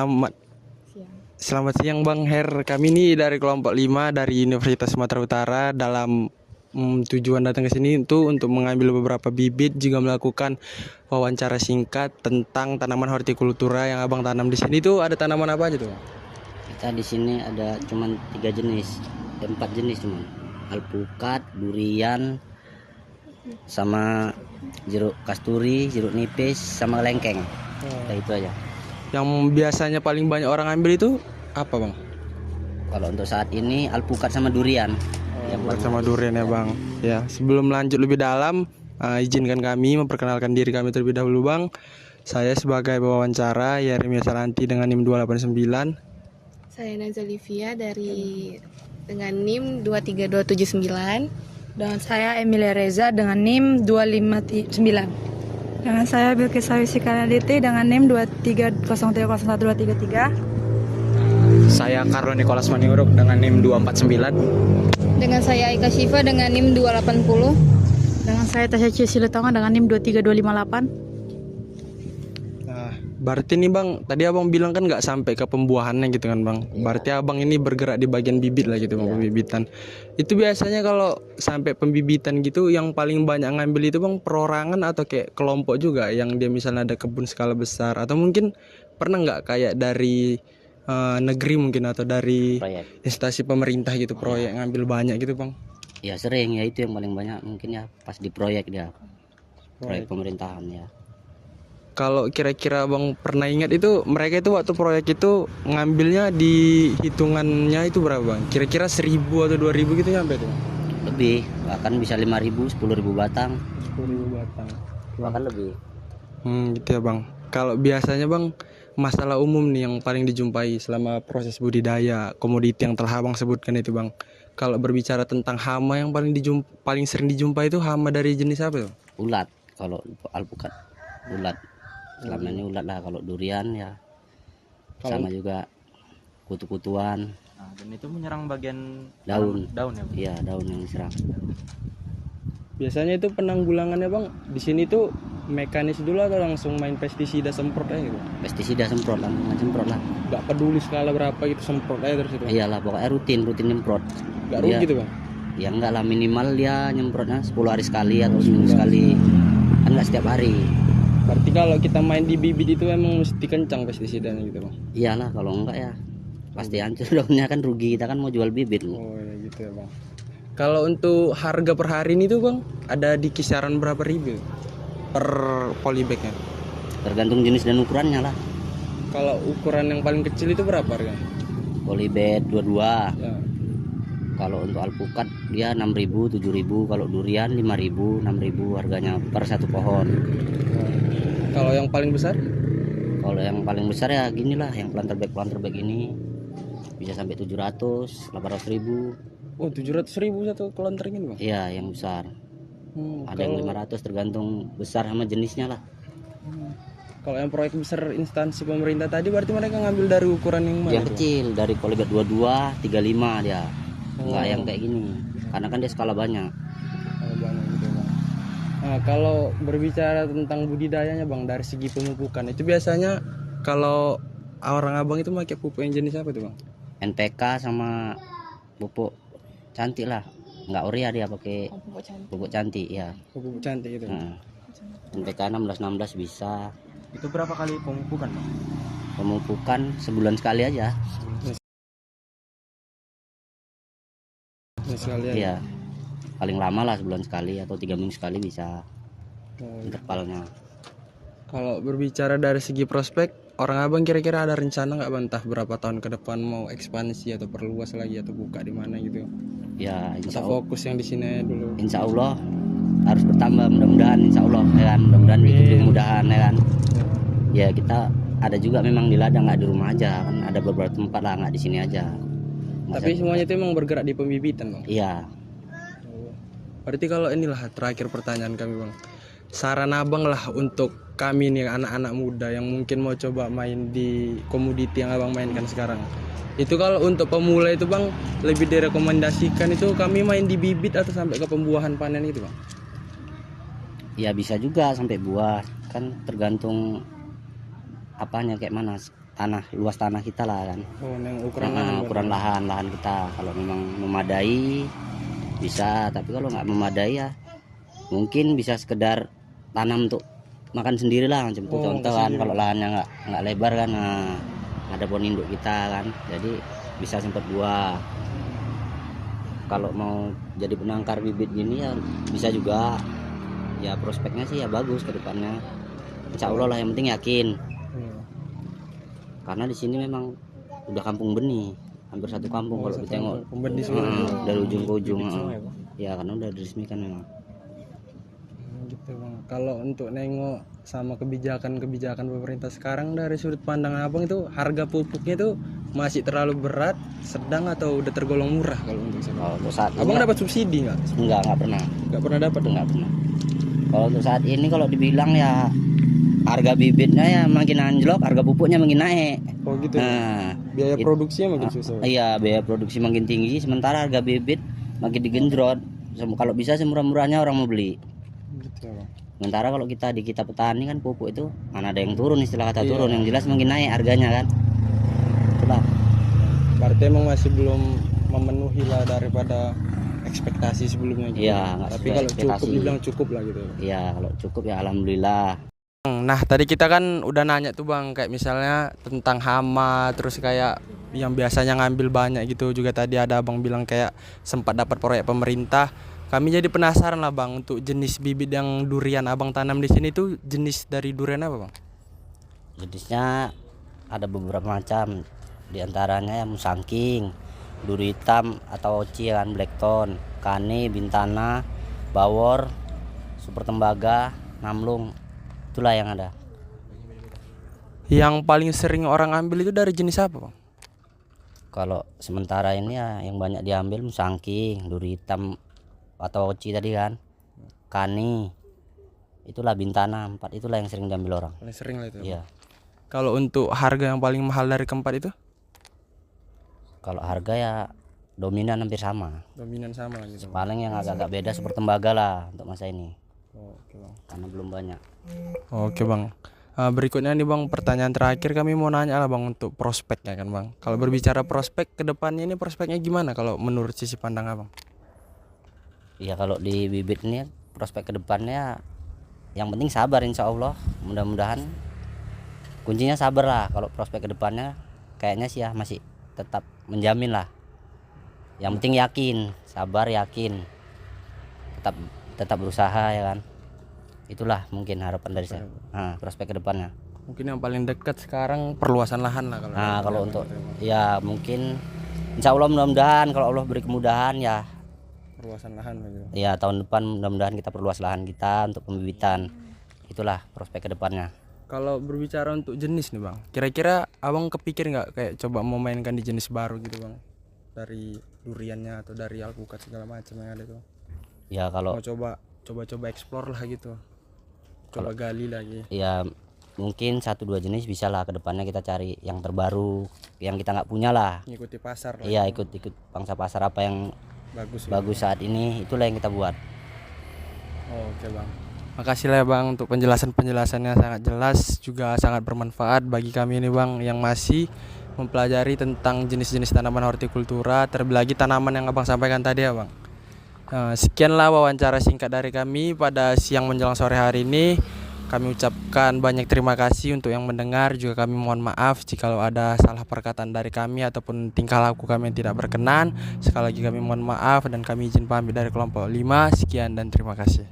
Selamat Siang. Selamat siang Bang Her. Kami ini dari kelompok 5 dari Universitas Sumatera Utara dalam tujuan datang ke sini untuk mengambil beberapa bibit, juga melakukan wawancara singkat tentang tanaman hortikultura yang Abang tanam di sini. Itu ada tanaman apa aja tuh, Bang? Kita di sini ada cuman 3 jenis, 4 jenis cuman. Alpukat, durian, sama jeruk kasturi, jeruk nipis, sama lengkeng. Kayak itu aja. Yang biasanya paling banyak orang ambil itu apa, Bang? Kalau untuk saat ini alpukat sama durian. Yang Buat sama durian ya, Bang. Ya, sebelum lanjut lebih dalam, izinkan kami memperkenalkan diri kami terlebih dahulu, Bang. Saya sebagai pewawancara Yeremia Salanti dengan NIM 289. Saya Nazalivia dengan NIM 23279. Dengan saya Emilia Reza dengan NIM 259. Dengan saya Bilkis Sawisi Kanaditi dengan NIM 230301233. Saya Carlo Nicholas Maniuruk dengan NIM 249. Dengan saya Aika Syifa dengan NIM 280. Dengan saya Tasya Cisiletonga dengan NIM 23258. Nah, berarti nih Bang, tadi Abang bilang kan nggak sampai ke pembuahannya gitu kan Bang. Berarti Abang ini bergerak di bagian bibit lah gitu Bang, pembibitan. Itu biasanya kalau sampai pembibitan gitu yang paling banyak ngambil itu Bang perorangan atau kayak kelompok juga yang dia misalnya ada kebun skala besar, atau mungkin pernah nggak kayak dari negeri mungkin atau dari proyek. instansi pemerintah gitu proyek ngambil banyak gitu Bang. Ya sering ya, itu yang paling banyak mungkin ya pas di proyek dia. Proyek pemerintahan ya. Kalau kira-kira Bang pernah ingat itu mereka itu waktu proyek itu ngambilnya di hitungannya itu berapa Bang? Kira-kira 1.000 atau 2.000 gitu nyampe tuh? Lebih, bahkan bisa 5.000, 10.000 batang, 10.000 batang. bahkan lebih. Gitu ya Bang. Kalau biasanya Bang, masalah umum nih yang paling dijumpai selama proses budidaya komoditi yang telah Abang sebutkan itu Bang. Kalau berbicara tentang hama yang paling sering dijumpai itu hama dari jenis apa tuh? Ulat, kalau alpukat ulat. Selama ini ulat lah. Kalau durian ya sama juga kutu-kutuan. Nah, dan itu menyerang bagian Daun. daun ya, Bang? Iya, daun yang diserang. Biasanya itu penanggulangannya Bang di sini tuh mekanis dulu atau langsung main pestisida semprot aja gitu? Pestisida semprot, langsung semprot lah. Gak peduli skala berapa gitu, semprot aja terus itu? Iyalah, pokoknya rutin nyemprot. Gak rugi gitu Bang? Ya enggak lah, minimal dia nyemprotnya 10 hari sekali atau seminggu sekali. Kan enggak setiap hari. Berarti kalau kita main di bibit itu emang mesti kencang pestisidanya gitu Bang? Iyalah, kalau enggak ya pasti hancur daunnya, kan rugi, kita kan mau jual bibit. Oh ya gitu ya Bang. Kalau untuk harga per hari ini tuh Bang, ada di kisaran berapa ribu per polybagnya? Tergantung jenis dan ukurannya lah. Kalau ukuran yang paling kecil itu berapa harganya? Polybag 22. Ya. Kalau untuk alpukat dia 6.000, 7.000. Kalau durian 5.000, 6.000 harganya per satu pohon. Kalau yang paling besar? Kalau yang paling besar ya gini lah, yang planter bag ini bisa sampai 700, 800.000. Oh 700.000 satu kelonter ini Bang? Iya, yang besar. Ada yang 500, tergantung besar sama jenisnya lah. Kalau yang proyek besar instansi pemerintah tadi berarti mereka ngambil dari ukuran yang mana? Yang kecil dari polybag 22, 35 dia. Enggak yang kayak gini. Karena kan dia skala banyak. Kalau banyak gitu Bang. Nah, kalau berbicara tentang budidayanya Bang dari segi pemupukan itu biasanya kalau orang Abang itu pakai pupuk yang jenis apa tuh Bang? NPK sama pupuk cantik lah. Enggak urea, dia pakai pupuk cantik ya. Pupuk cantik itu. NPK 16 bisa. Itu berapa kali pemupukan, Bang? Pemupukan sebulan sekali aja. Sekalian. Iya. Paling lama lah sebulan sekali atau 3 minggu sekali bisa intervalnya. Kalau berbicara dari segi prospek, orang Abang kira-kira ada rencana nggak Bang, entah berapa tahun ke depan mau ekspansi atau perluas lagi atau buka di mana gitu? Ya, Atau fokus yang di sini dulu. insya Allah harus bertambah, mudah-mudahan insya Allah ya kan, mudah-mudahan diberi kemudahan ya kan. Ya kita ada juga memang di ladang, nggak di rumah aja kan, ada beberapa tempat lah, nggak di sini aja. Tapi semuanya itu emang bergerak di pembibitan Bang? Iya. Berarti kalau inilah terakhir pertanyaan kami Bang, saran Abang lah untuk kami nih anak-anak muda yang mungkin mau coba main di komoditi yang Abang mainkan sekarang. Itu kalau untuk pemula itu Bang, lebih direkomendasikan itu kami main di bibit atau sampai ke pembuahan panen itu Bang? Ya bisa juga sampai buah, kan tergantung apanya kayak mana. luas tanah kita lah kan. Oh, yang ukuran Ukuran lahan kita. Kalau memang memadai bisa, tapi kalau nggak memadai ya mungkin bisa sekedar tanam untuk makan sendiri lah macam itu. Contoh kan kalau lahannya nggak lebar kan, nah, ada pohon induk kita kan, jadi bisa sempat buah. Kalau mau jadi penangkar bibit gini ya bisa juga, ya prospeknya sih ya bagus ke depannya, insya Allah lah, yang penting yakin. Karena di sini memang udah kampung benih, hampir satu kampung kalau ditengok dari ujung ke ujung. Ya karena udah diresmikan memang. Gitu bang. Kalau untuk nengok sama kebijakan pemerintah sekarang dari sudut pandang abang itu, harga pupuknya itu masih terlalu berat, sedang, atau udah tergolong murah kalau untuk sekarang? Kalau untuk saat Abang ini dapat subsidi nggak? nggak pernah. Nggak pernah dapat? Nggak pernah. Kalau untuk saat ini kalau dibilang ya harga bibitnya ya makin anjlok, harga pupuknya makin naik. Oh gitu. Nah, Biaya produksinya makin susah. iya, biaya produksi makin tinggi, sementara harga bibit makin digenjrot. Kalau bisa semurah-murahnya orang mau beli. Gitu ya bang. Sementara kalau kita petani kan pupuk itu mana ada yang turun, istilah kata turun, yang jelas makin naik harganya kan. Itulah. Berarti emang masih belum memenuhi lah daripada ekspektasi sebelumnya gitu. Iya, nggak Tapi sesuai kalau cukup ekspektasi. dibilang cukup lah gitu. Iya, kalau cukup ya alhamdulillah. Nah tadi kita kan udah nanya tuh bang, kayak misalnya tentang hama, terus kayak yang biasanya ngambil banyak gitu juga. Tadi ada abang bilang kayak sempat dapat proyek pemerintah. Kami jadi penasaran lah bang, untuk jenis bibit yang durian abang tanam di sini tuh jenis dari durian apa bang? Jenisnya ada beberapa macam, diantaranya yang musangking, duri hitam atau oci kan, blackthorn, kane, bintana, bawor, super tembaga, namlung, itulah yang ada. Yang paling sering orang ambil itu dari jenis apa bang? Kalau sementara ini ya yang banyak diambil musangking, duri hitam atau oci tadi kan, kani, itulah bintana, 4 itulah yang sering diambil orang. Paling sering lah itu. Iya. Kalau untuk harga yang paling mahal dari keempat itu? Kalau harga ya dominan hampir sama. Dominan sama lah gitu. Paling yang agak-agak beda super tembaga lah untuk masa ini, Oke bang. karena belum banyak. Oke bang. Berikutnya nih bang, pertanyaan terakhir kami mau nanya lah bang untuk prospeknya kan bang. Kalau berbicara prospek ke depannya ini, prospeknya gimana kalau menurut sisi pandang abang? Iya, kalau di bibit ini prospek kedepannya yang penting sabar, insya Allah, mudah-mudahan kuncinya sabar lah. Kalau prospek kedepannya kayaknya sih ya masih tetap menjamin lah. Yang penting yakin, sabar, yakin, tetap berusaha ya kan. Itulah mungkin harapan dari saya. Nah, prospek kedepannya. Mungkin yang paling dekat sekarang perluasan lahan lah kalau. Nah, kalau untuk ya mungkin insya Allah mudah-mudahan kalau Allah beri kemudahan ya. Perluasan lahan gitu. Ya tahun depan mudah-mudahan kita perluas lahan kita untuk pembibitan. Itulah prospek kedepannya. Kalau berbicara untuk jenis nih bang, kira-kira abang kepikir nggak kayak coba memainkan di jenis baru gitu bang, dari duriannya atau dari alpukat segala macam yang ada tuh? Ya kalau Mau coba explore lah gitu, coba gali lagi. ya mungkin 1-2 jenis bisa lah, kedepannya kita cari yang terbaru, yang kita nggak punya lah. Ngikuti pasar lah. Iya, ikut pangsa pasar apa yang bagus saat ini, itulah yang kita buat. Oke bang, makasih lah ya bang untuk penjelasannya sangat jelas, juga sangat bermanfaat bagi kami ini bang yang masih mempelajari tentang jenis-jenis tanaman hortikultura, terlebih lagi tanaman yang abang sampaikan tadi ya bang. Sekianlah wawancara singkat dari kami pada siang menjelang sore hari ini. Kami ucapkan banyak terima kasih untuk yang mendengar, juga kami mohon maaf jika ada salah perkataan dari kami ataupun tingkah laku kami yang tidak berkenan. Sekali lagi kami mohon maaf dan kami izin pamit dari kelompok 5. Sekian dan terima kasih.